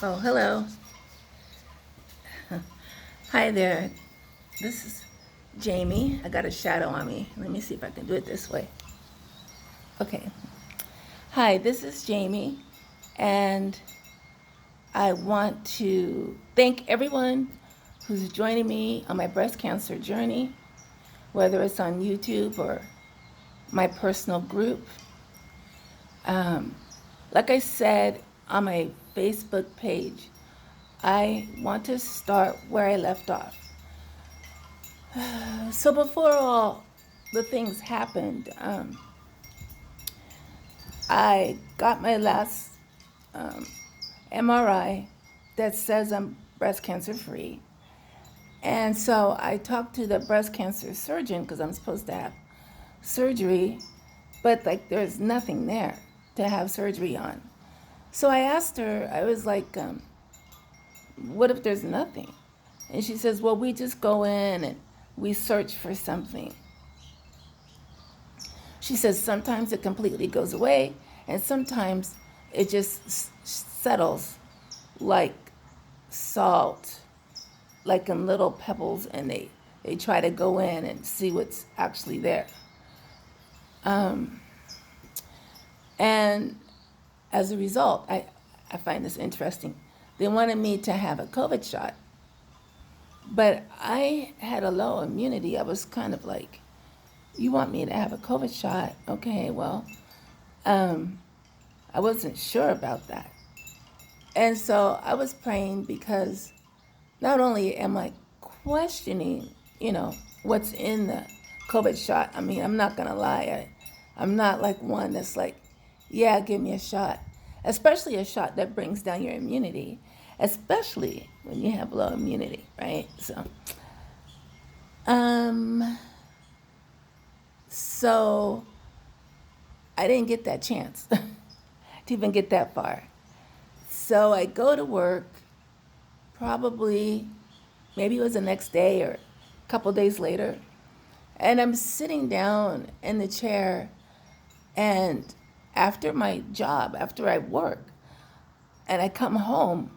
Oh, hello. Hi there. This is Jamie. I got a shadow on me. Let me see if I can do it this way. Okay. Hi, this is Jamie, and I want to thank everyone who's joining me on my breast cancer journey, whether it's on YouTube or my personal group. Um, like I said on my Facebook page, I want to start where I left off. So before all the things happened, I got my last MRI that says I'm breast cancer free. And so I talked to the breast cancer surgeon because I'm supposed to have surgery, but like there's nothing there to have surgery on. So I asked her, I was like, what if there's nothing? And she says, well, we just go in and we search for something. She says sometimes it completely goes away, and sometimes it just settles like salt, like in little pebbles, and they try to go in and see what's actually there. And as a result, I find this interesting. They wanted me to have a COVID shot, but I had a low immunity. I was kind of like, you want me to have a COVID shot? Okay, well, I wasn't sure about that. And so I was praying because not only am I questioning, what's in the COVID shot. I mean, I'm not going to lie. I'm not like one that's like, yeah, give me a shot, especially a shot that brings down your immunity, especially when you have low immunity, right? Um, so I didn't get that chance to even get that far. So I go to work, probably, maybe it was the next day or a couple days later, and I'm sitting down in the chair, and after my job, after I work, and I come home,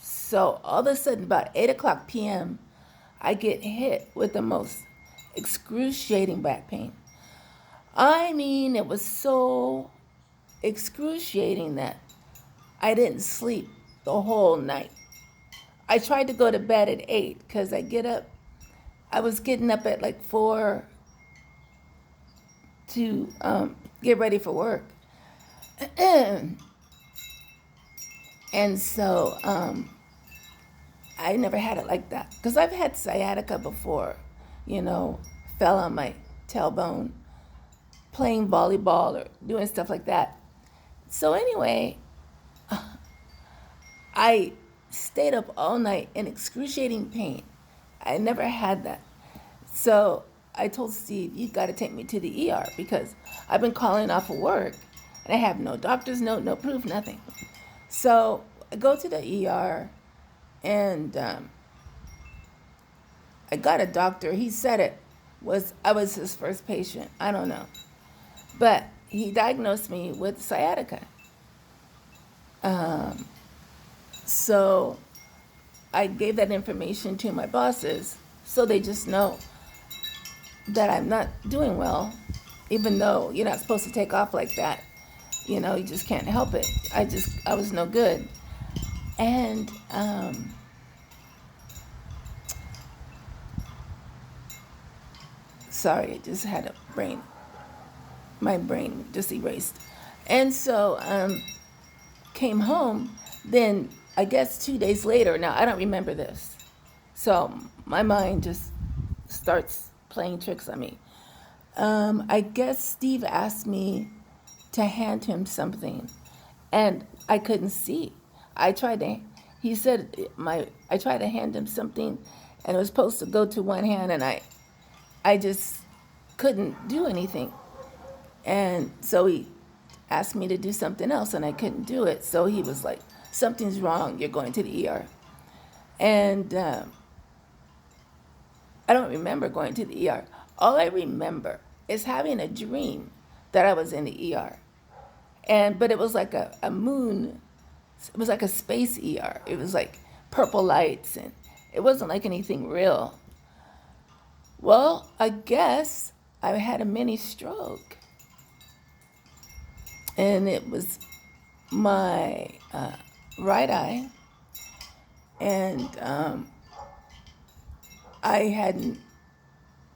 so all of a sudden, about 8 o'clock p.m., I get hit with the most excruciating back pain. I mean, it was so excruciating that I didn't sleep the whole night. I tried to go to bed at 8 because I was getting up at like 4 to get ready for work. And so I never had it like that because I've had sciatica before, fell on my tailbone playing volleyball or doing stuff like that. So anyway, I stayed up all night in excruciating pain. I never had that. So I told Steve, you got to take me to the ER because I've been calling off of work and I have no doctor's note, no proof, nothing. So I go to the ER and I got a doctor. He said I was his first patient. I don't know. But he diagnosed me with sciatica. So I gave that information to my bosses so they just know that I'm not doing well, even though you're not supposed to take off like that. You just can't help it. I was no good. And sorry, I just had my brain just erased. And so came home, then I guess 2 days later, now I don't remember this. So my mind just starts playing tricks on me. I guess Steve asked me to hand him something, and I couldn't see. He said I tried to hand him something, and it was supposed to go to one hand, and I just couldn't do anything. And so he asked me to do something else, and I couldn't do it. So he was like, something's wrong, you're going to the ER. And I don't remember going to the ER. All I remember is having a dream that I was in the ER. But it was like a moon it was like a space ER. It was like purple lights, and it wasn't like anything real. Well, I guess I had a mini stroke, and it was my right eye, and I hadn't.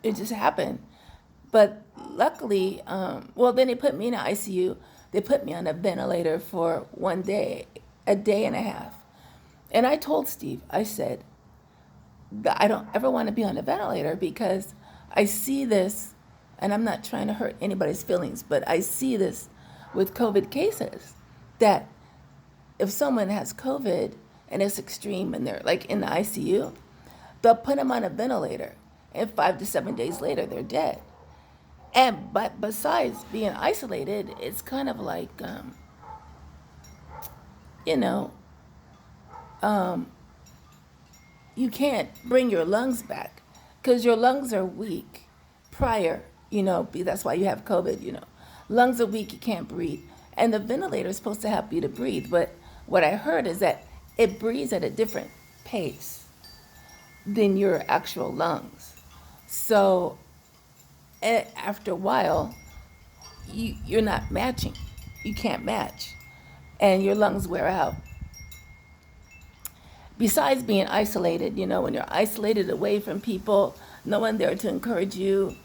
It just happened, but luckily, well, then they put me in the ICU. They put me on a ventilator for one day, a day and a half, and I told Steve, I said, I don't ever want to be on a ventilator because I see this, and I'm not trying to hurt anybody's feelings, but I see this with COVID cases that if someone has COVID and it's extreme and they're like in the ICU, they'll put them on a ventilator, and 5 to 7 days later, they're dead. And but besides being isolated, it's kind of like, you know, you can't bring your lungs back because your lungs are weak prior, that's why you have COVID, Lungs are weak, you can't breathe. And the ventilator is supposed to help you to breathe. But what I heard is that it breathes at a different pace than your actual lungs. So after a while, you're not matching. You can't match. And your lungs wear out. Besides being isolated, when you're isolated away from people, no one there to encourage you,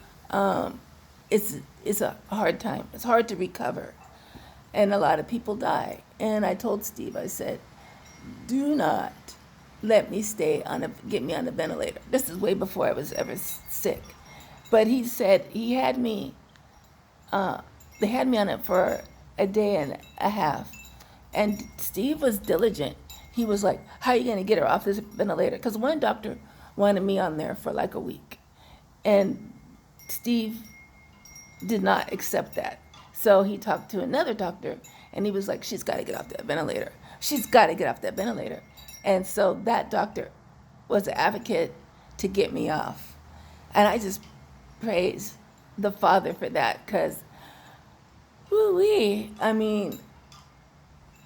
it's a hard time. It's hard to recover. And a lot of people die. And I told Steve, I said, do not let me get me on the ventilator. This is way before I was ever sick. But he said they had me on it for a day and a half. And Steve was diligent. He was like, how are you going to get her off this ventilator? Because one doctor wanted me on there for like a week. And Steve did not accept that. So he talked to another doctor, and he was like, she's got to get off that ventilator. She's got to get off that ventilator. And so that doctor was an advocate to get me off. And I just praise the Father for that, because, I mean,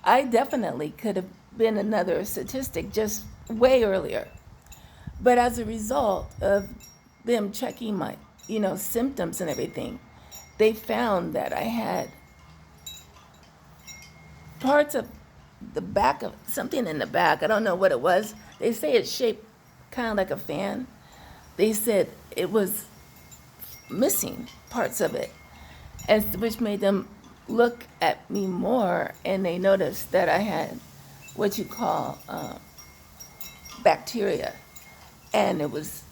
I definitely could have been another statistic just way earlier. But as a result of them checking my, symptoms and everything, they found that I had parts of the back of something in the back. I don't know what it was. They say it's shaped kind of like a fan. They said it was missing parts of it, which made them look at me more, and they noticed that I had what you call bacteria, and it was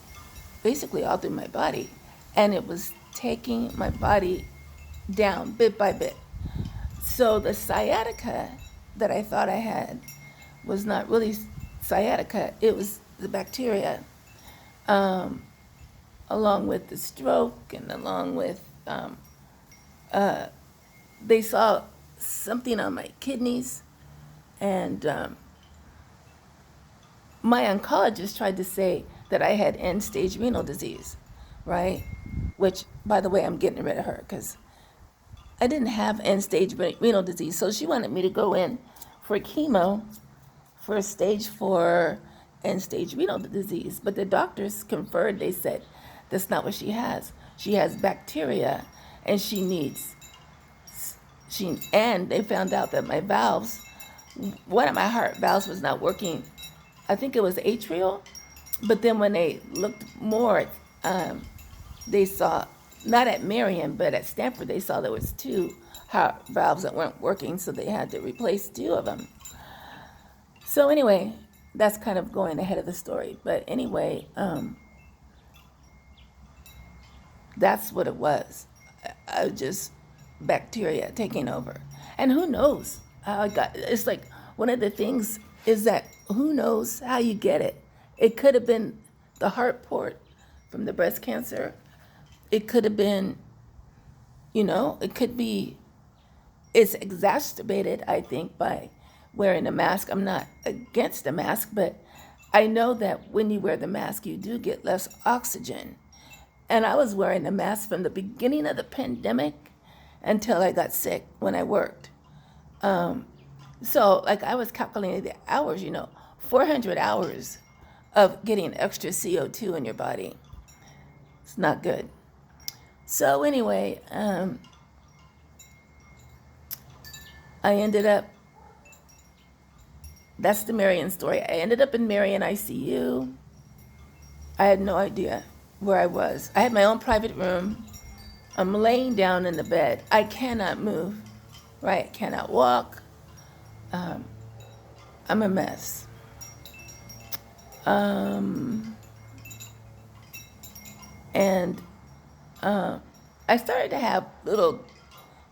basically all through my body, and it was taking my body down bit by bit. So the sciatica that I thought I had was not really sciatica, it was the bacteria, along with the stroke, and along with they saw something on my kidneys. And my oncologist tried to say that I had end-stage renal disease, right? Which, by the way, I'm getting rid of her because I didn't have end-stage renal disease. So she wanted me to go in for chemo for stage 4 end-stage renal disease. But the doctors conferred. They said, that's not what she has. She has bacteria, and and they found out that my valves, one of my heart valves was not working. I think it was atrial, but then when they looked more, they saw, not at Marian, but at Stanford, they saw there was 2 heart valves that weren't working, so they had to replace 2 of them. So anyway, that's kind of going ahead of the story. But anyway, that's what it was. I just bacteria taking over. And who knows how I got it. It's like one of the things is that who knows how you get it. It could have been the heart port from the breast cancer. It could have been, it could be, it's exacerbated, I think, by wearing a mask. I'm not against the mask, but I know that when you wear the mask, you do get less oxygen. And I was wearing the mask from the beginning of the pandemic until I got sick when I worked. So, like, I was calculating the hours, 400 hours of getting extra CO2 in your body. It's not good. So, anyway, I ended up, that's the Marion story. I ended up in Marion ICU. I had no idea where I was. I had my own private room. I'm laying down in the bed. I cannot move, right? Cannot walk. I'm a mess. And I started to have little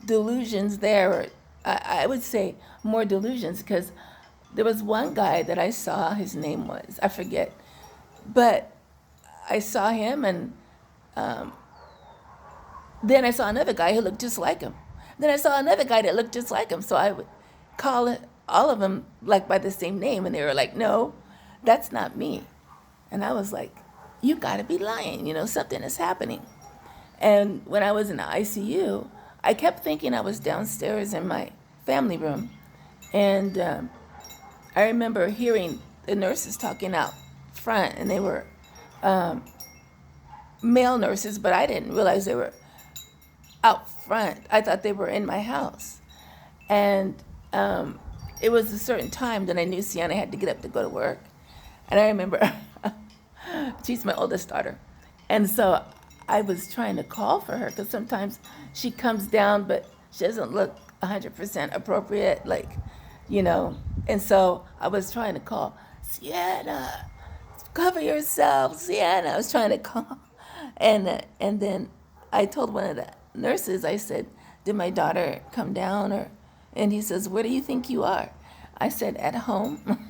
delusions there, or I would say more delusions, because there was one guy that I saw, his name was, I forget, but I saw him, and then I saw another guy who looked just like him. Then I saw another guy that looked just like him, so I would call it, all of them like by the same name, and they were like, no, that's not me. And I was like, you gotta be lying, something is happening. And when I was in the ICU, I kept thinking I was downstairs in my family room. And I remember hearing the nurses talking out front, and they were male nurses, but I didn't realize they were out front. I thought they were in my house. And it was a certain time that I knew Sienna had to get up to go to work. And I remember, she's my oldest daughter. And so I was trying to call for her, because sometimes she comes down, but she doesn't look 100% appropriate, And so I was trying to call, Sienna, cover yourself, Sienna. I was trying to call. And then I told one of the nurses, I said, did my daughter come down? And he says, where do you think you are? I said, at home.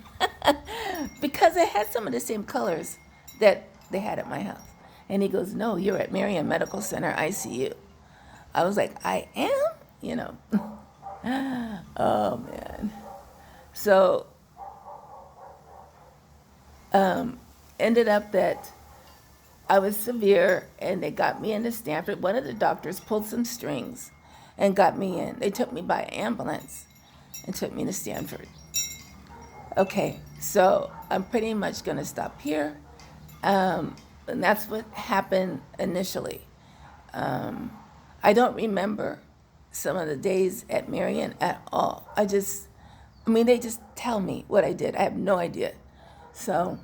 Because it had some of the same colors that they had at my house. And he goes, no, you're at Marian Medical Center ICU. I was like, I am? Oh, man. So, ended up that I was severe, and they got me into Stanford. One of the doctors pulled some strings and got me in. They took me by ambulance and took me to Stanford. Okay, so I'm pretty much going to stop here. And that's what happened initially. I don't remember some of the days at Marion at all. They just tell me what I did. I have no idea. So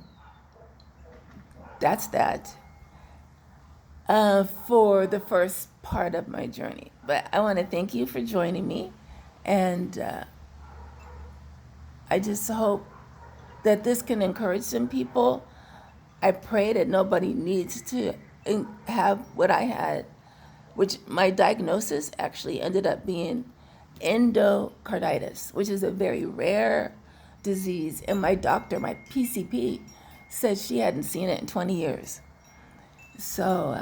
that's that for the first part of my journey. But I want to thank you for joining me. And I just hope that this can encourage some people. I pray that nobody needs to have what I had, which my diagnosis actually ended up being endocarditis, which is a very rare disease. And my doctor, my PCP, said she hadn't seen it in 20 years. So,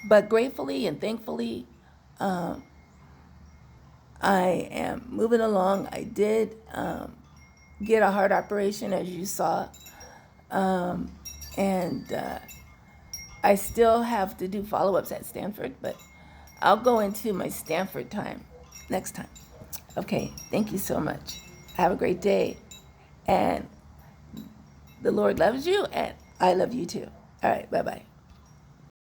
but gratefully and thankfully, I am moving along. I did get a heart operation, as you saw. And I still have to do follow-ups at Stanford, but I'll go into my Stanford time next time. Okay, thank you so much. Have a great day. And the Lord loves you, and I love you too. All right, bye-bye.